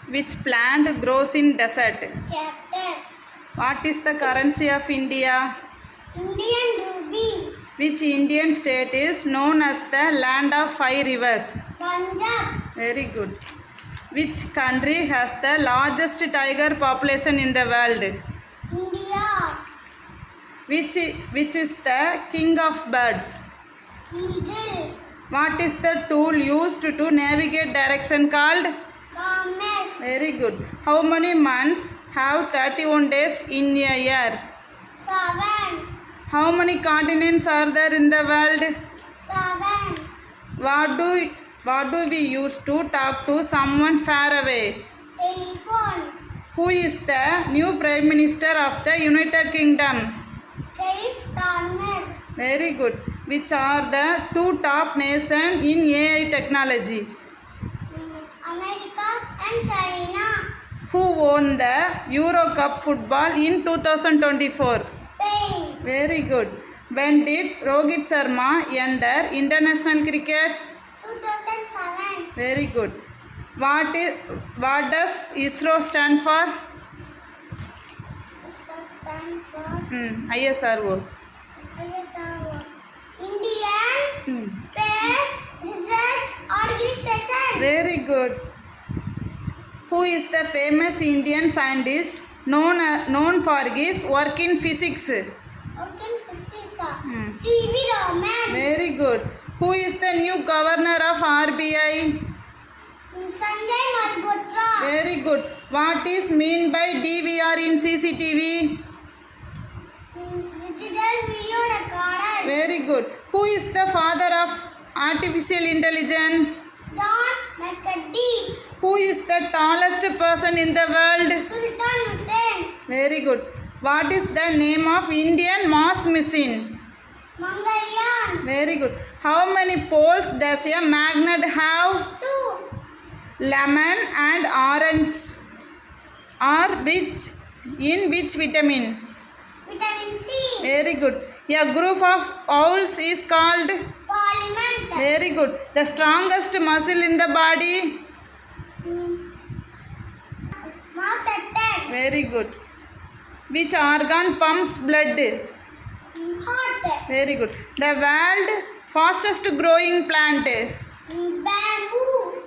Which plant grows in desert? Cactus. What is the currency of India? Indian rupee. Which Indian state is known as the land of five rivers? Punjab. Very good. Which country has the largest tiger population in the world? India. Which is the king of birds? Eagle. What is the tool used to navigate direction called? Compass. Very good. How many months have 31 days in a year? 7. How many continents are there in the world? 7. What do we use to talk to someone far away? Telephone. Who is the new Prime Minister of the United Kingdom? Keir Starmer. Very good. Which are the two top nations in AI technology? America and China. Who won the Euro Cup football in 2024? Spain. Very good. When did Rohit Sharma enter international cricket? 2007. Very good. What does ISRO stand for? Stand for ISRO. ISRO. Indian Space Research Organization. Very good. Who is the famous Indian scientist known for his work in physics? Open physics. C.V. Raman. Very good. Who is the new governor of RBI? Sanjay Malhotra. Very good. What is mean by DVR in CCTV? Digital Video Recorder. Very good. Who is the father of artificial intelligence? John McCarthy. Who is the tallest person in the world? Sultan Hussain. Very good. What is the name of Indian Mars mission? Mangalyaan. Very good. How many poles does a magnet have? 2. Lemon and orange are rich in which vitamin? Vitamin C. Very good. A group of owls is called? Parliament. Very good. The strongest muscle in the body? Mouse attack. Very good. Which organ pumps blood? Heart. Very good. The world fastest growing plant? Bamboo.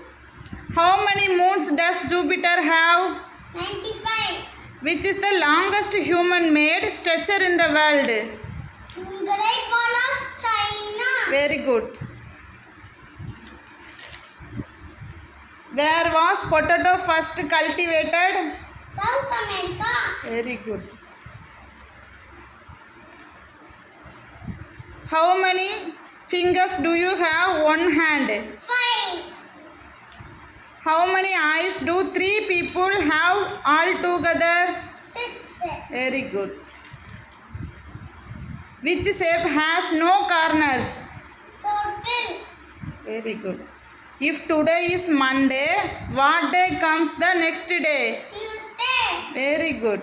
How many moons does Jupiter have? 95. Which is the longest human made structure in the world? Great Wall of China. Very good. Where was potato first cultivated? South America. Very good. How many fingers do you have? One hand. 5. How many eyes do three people have all together? 6. Very good. Which shape has no corners? Circle. Very good. If today is Monday, what day comes the next day? Tuesday. Very good.